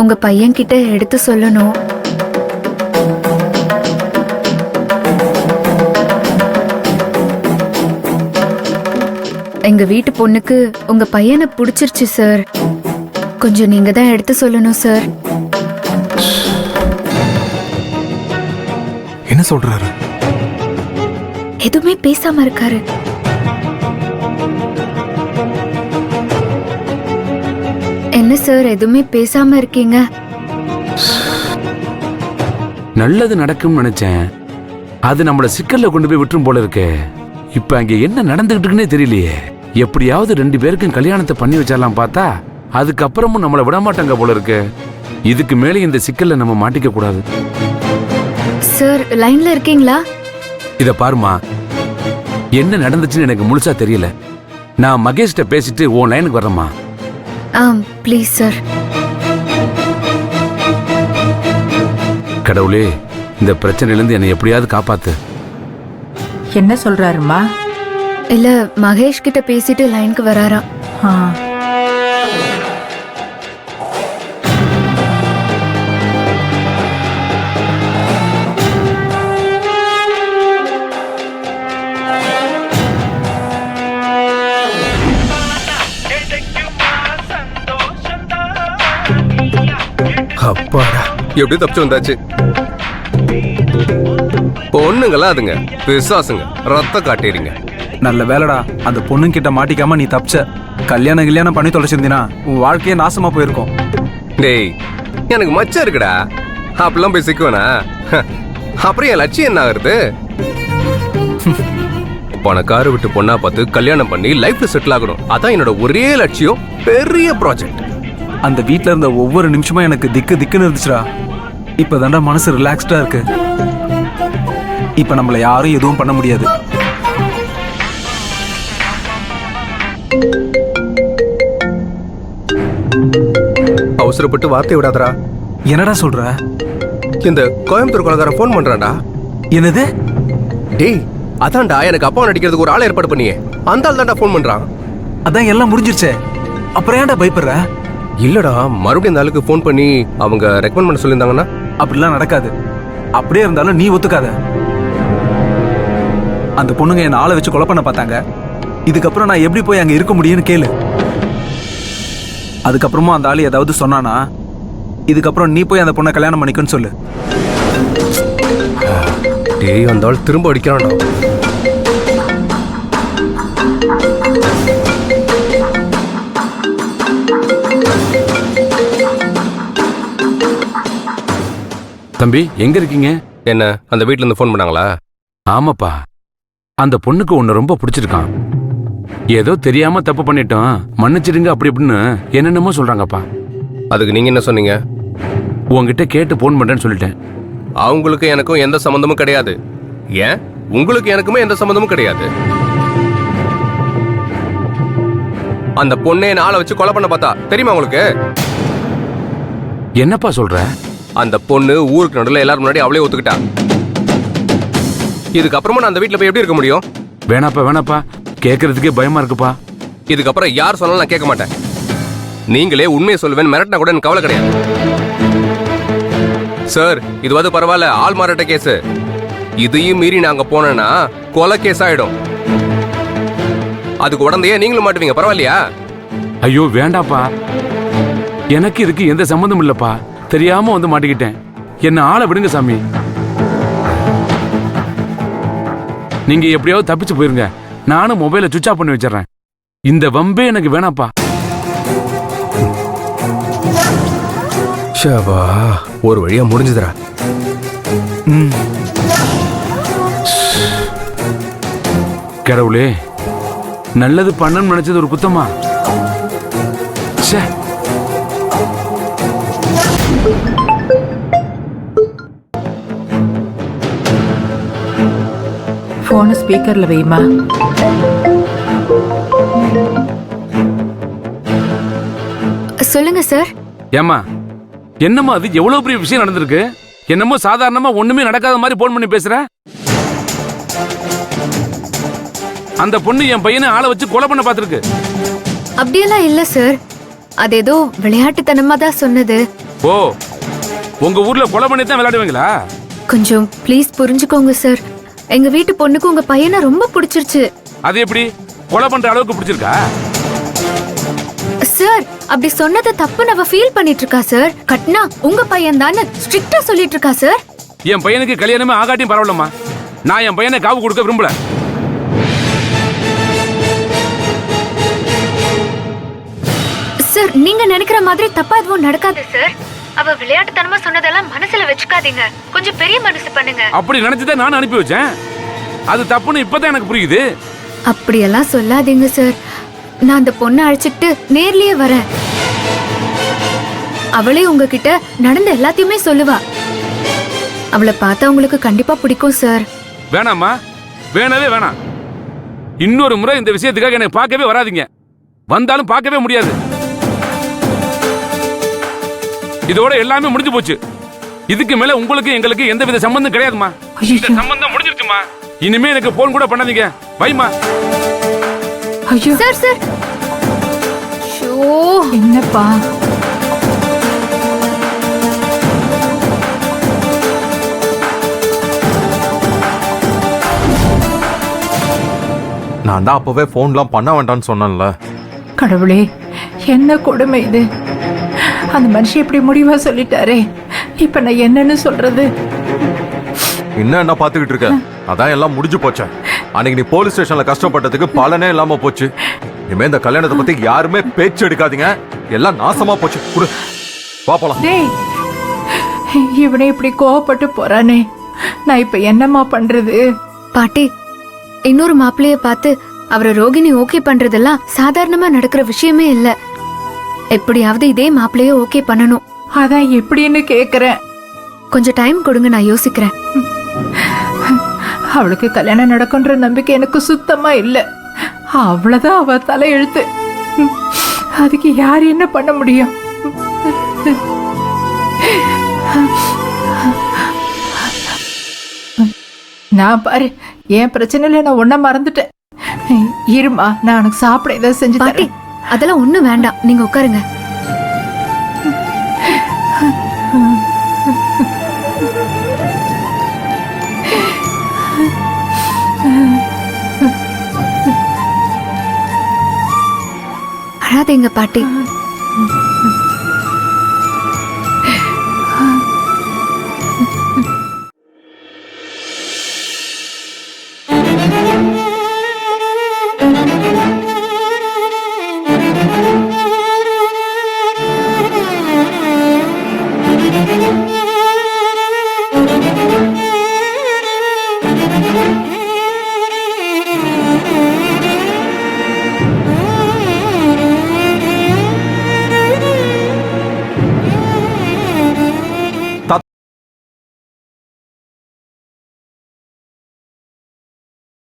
உங்க பையன் கிட்ட எடுத்து சொல்லணும். எங்க வீட்டு பொண்ணுக்கு உங்க பையனை பிடிச்சிருச்சு சார். கொஞ்சம் நீங்க தான் எடுத்து சொல்லணும் சார். என்ன சொல்றாரு? எதுவுமே பேசாம இருக்காரு. என்ன சார் எதுவுமே பேசாம இருக்கீங்க? நல்லது நடக்கும் நினைச்சேன். அது நம்மள சிக்கல்ல கொண்டு போய் விட்டுரும் போல இருக்கே. இப்ப அங்க என்ன நடந்துகிட்டு இருக்குன்னே தெரியலையே. எப்படியாவது 2 பேருக்கும் கல்யாணத்தை பண்ணி வச்சிடலாம் பார்த்தா அதுக்கப்புறமும் நம்மள விட மாட்டாங்க போல இருக்கு. இதுக்கு மேலே இந்த சிக்கல்ல நம்ம மாட்டிக்க கூடாது. சார் லைன்ல இருக்கீங்களா? இத பாருமா, என்ன நடந்துச்சுன்னு எனக்கு முழுசா தெரியல. நான் மகேஷ்ட பேசிட்டு உன் லைனுக்கு வரேம்மா. Please sir. கடவுளே, இந்த பிரச்சனையிலிருந்து என்னை எப்படியாவது காப்பாத்து. என்ன சொல்றாருமா? இல்ல மகேஷ் கிட்ட பேசிட்டு லைனுக்கு வராராம். அப்பாடா, எப்படி தப்பிச்சு வந்தாச்சு. பொண்ணுங்களா அதுங்க பிசாசுங்க, ரத்த காட்டிடுங்க. நல்ல வேலைடா, அந்த பொண்ணுங்கிட்ட மாட்டிக்காம நீ தப்பிச்ச. கல்யாணம் பண்ணி தொலைச்சிருந்தீனா உன் வாழ்க்கையே நாசமா போயிருக்கும். டேய், எனக்கு மச்சம் இருக்குடா, அப்படிலாம் போய் சிக்குவேனா? அப்புறம் என் லட்சியம் என்ன ஆகுறது? பணக்கார விட்டு பொண்ணா பார்த்து கல்யாணம் பண்ணி லைஃப்ல செட்டில் ஆகணும். அதான் என்னோட ஒரே லட்சியம். பெரிய ப்ராஜெக்ட். அந்த வீட்ல இருந்த ஒவ்வொரு நிமிஷமும் எனக்கு திக்குன்னு இருந்துச்சுடா. இப்பதான்டா மனசு ரிலாக்ஸ்டா இருக்கு. இப்ப நம்மள யாரும் எதுவும் பண்ண முடியாது. அவசரப்பட்டு வார்த்தை விடாதடா. என்னடா சொல்ற? இந்த கோயம்புத்தூர் கொலகாரன் ஃபோன் பண்றான்டா. என்னது? டேய், அதான்டா எனக்கு அப்பா நடிக்கிறதுக்கு ஒரு ஆளை ஏற்பாடு பண்ணியே. அந்த ஆள் தான்டா ஃபோன் பண்றான். அதான் எல்லாம் முடிஞ்சிருச்சே, அப்புறம் ஏன்டா பயப்படுற? இல்லடா, மறுபடியும் அந்த ஆளுக்கு ஃபோன் பண்ணி அவங்க ரெக்கமெண்ட் பண்ண சொல்லியிருந்தாங்கன்னா? அப்படிலாம் நடக்காது. அப்படியே இருந்தாலும் நீ ஒத்துக்காத. அந்த பொண்ணுங்க என்ன ஆளை வச்சு கொலை பண்ண பார்த்தாங்க. இதுக்கப்புறம் நான் எப்படி போய் அங்க இருக்க முடியும்னு கேளு. அதுக்கப்புறமா அந்த ஆளு ஏதாவது சொன்னானா, இதுக்கப்புறம் நீ போய் அந்த பொண்ணை கல்யாணம் பண்ணிக்கன்னு சொல்லு. டேய், அந்த ஆள் திரும்ப அடிக்கிறான்டா. தம்பி, எங்க இருக்கீங்க? என்ன, அந்த வீட்ல இருந்து ஃபோன் பண்ணாங்களா? ஆமாப்பா, அந்த பொண்ணுக்கு உன்னை ரொம்ப பிடிச்சிருக்கான். ஏதோ தெரியாம தப்பு பண்ணிட்டோம், மன்னிச்சிடுங்க அப்படி இப்படின்னு என்னென்னமோ சொல்றாங்கப்பா. அதுக்கு நீங்க என்ன சொன்னீங்க? உங்ககிட்ட கேட்டு போன் பண்றேன்னு சொல்லிட்டேன். அவங்களுக்கு எனக்கும் எந்த சம்பந்தமும் கிடையாது. ஏன், உங்களுக்கு எனக்குமே எந்த சம்பந்தமும் கிடையாது. அந்த பொண்ணை ஆளை வச்சு கொலை பண்ண பார்த்தா தெரியுமா உங்களுக்கு? என்னப்பா சொல்ற? அந்த பொண்ணு ஊருக்கு நடுவில் எல்லாரும் முன்னாடி அவளே ஒத்துக்கிட்டா. இதுக்கப்புறமா நான் அந்த வீட்டுல போய் எப்படி இருக்க முடியும்? வேணாப்பா, கேட்கறதுக்கே பயமா இருக்குப்பா. இதுக்கப்புறம் யார் சொன்னாலும் நான் கேட்க மாட்டேன். நீங்களே உண்மையை சொல்லுவேன், மிரட்டினா கூட எனக்கு கவலை கிடையாது. சார், இதுவாது பரவாயில்ல, ஆள் மாறாட்ட கேஸ். இதையும் மீறி நாங்க போனோம்னா கொலை கேஸ் ஆயிடும். அதுக்கு உடந்தையே நீங்களும் மாட்டுவீங்க. பரவாயில்லையா? ஐயோ வேண்டாப்பா, எனக்கு இதுக்கு எந்த சம்பந்தம் இல்லப்பா. தெரியாம வந்து மாட்டிக்கிட்டேன். என்ன ஆளை விடுங்க சாமி. நீங்க எப்படியாவது தப்பிச்சு போயிருங்க. நானும் மொபைலை சுவிட்ச் ஆஃப் பண்ணி வச்சிடறேன். இந்த வம்பே எனக்கு வேணாப்பா. ஷபா, ஒரு வழியா முடிஞ்சுதுடா. கடவுளே, நல்லது பண்ணணும்னு நினைச்சது ஒரு குத்தமா? ச்சே. போன ஸ்பீக்கர்ல வைமா. சொல்லுங்க சார். ஏமா, என்னம்மா அது? எவ்வளவு பெரிய விஷயம் நடந்திருக்கு. என்னமோ சாதாரணமா ஒண்ணுமே நடக்காத மாதிரி போன் பண்ணி பேசுற. அந்த பொண்ணு என் பையனை ஆளை வச்சு கொலை பண்ண பார்த்திருக்கு. அப்படியெல்லாம் இல்ல சார். அது ஏதோ விளையாட்டுத்தனமா தான் சொன்னது. ஓ, உங்க ஊர்ல கொலை பண்ணி தான் விளையாடுவீங்களா? கொஞ்சம் ப்ளீஸ் புரிஞ்சுக்கோங்க சார். எங்க வீட்டு பொண்ணுக்கு உங்க பையனை ரொம்ப பிடிச்சிருச்சு. அது எப்படி கொலை பண்ற அளவுக்கு பிடிச்சிருக்கா? சார் அப்படி சொன்னது தப்பு அவ ஃபீல் பண்ணிட்டு இருக்கா சார். கட்னா உங்க பையன் தானே ஸ்ட்ரிக்ட்டா சொல்லிட்டு இருக்கா சார். என் பையனுக்கு கல்யாணமே ஆகாட்டியும் பரவாயில்லம்மா, நான் என் பையனை காவு கொடுக்க விரும்பல. சார் நீங்க நினைக்கிற மாதிரி தப்பா எதுவும் நடக்காது சார். அவ விளையாட்டுத்தனமா சொன்னதெல்லாம் மனசுல வச்சுக்காதீங்க. கொஞ்சம் பெரிய மனசு பண்ணுங்க. அப்படி நினைச்சுதான் நான் அனுப்பி வச்சேன். அது தப்புன்னு இப்பதான் எனக்கு புரியுது. அப்படியெல்லாம் சொல்லாதீங்க சார். நான் அந்த பொண்ணை அழைச்சிட்டு நேர்லயே வரேன். அவளே உங்ககிட்ட நடந்த எல்லாத்தையுமே சொல்லுவா. அவளை பார்த்தா உங்களுக்கு கண்டிப்பா பிடிக்கும் சார். வேணாம்மா, வேணவே வேணாம். இன்னொரு முறை இந்த விஷயத்துக்காக என்னை பார்க்கவே வராதீங்க. வந்தாலும் பார்க்கவே முடியாது. இதோட எல்லாமே முடிஞ்சு போச்சு. இதுக்கு மேல உங்களுக்கு எங்களுக்கு எந்தவித சம்பந்தம் கிடையாதுமா. இந்த சம்பந்தம் முடிஞ்சிருச்சுமா. இனிமே எனக்கு போன் கூட பண்ணாதீங்க. வைமா. ஐயோ சார் சார். ஷோ, என்னப்பா? நான் தான் அப்பவே போன்லாம் பண்ண வேண்டாம்னு சொன்னேன்ல. கடவுளே, என்ன கொடுமை இது! அந்த மனுஷன் இப்படி முடிவா சொல்லிட்டாரே, இப்ப நான் என்னன்னு சொல்றது? என்ன பாத்துக்கிட்டு இருக்க? அதான் எல்லாம் முடிஞ்சு போச்சே. அன்னைக்கு நீ போலீஸ் ஸ்டேஷன்ல கஷ்டப்பட்டதுக்கு பலனே இல்லாம போச்சு. இனிமே இந்த கல்யாணத்தை பத்தி யாருமே பேச்சு எடுக்காதீங்க. எல்லாம் நாசமா போச்சு. குடு, வா போலாம். டேய், இவனே இப்படி கோவப்பட்டு போறானே, நான் இப்ப என்னம்மா பண்றது? பாட்டி, இன்னொரு மாப்பிள்ளைய பார்த்து அவரை ரோகிணி ஓகே பண்றதெல்லாம் சாதாரணமா நடக்கிற விஷயமே இல்ல. எப்படியாவது இதே மாப்பிள்ளைய ஓகே பண்ணணும். அதான் எப்படின்னு கேக்குறேன். கொஞ்சம் டைம் கொடுங்க, நான் யோசிக்கிறேன். அவளுக்கு கல்யாணம் நடக்குன்ற நம்பிக்கை எனக்கு சுத்தமா இல்ல. அவ்வளவுதான் அவ தலையெழுத்து. அதுக்கு யார் என்ன பண்ண முடியும்? நான் பாரு, என் பிரச்சனையில நான் ஒன்ன மறந்துட்டேன். இருமா, நான் உனக்கு சாப்பிட ஏதாவது செஞ்சு பாட்டி, தரேன். அதெல்லாம் ஒண்ணும் வேண்டாம், நீங்க உட்காருங்க. அழாதீங்க பாட்டி.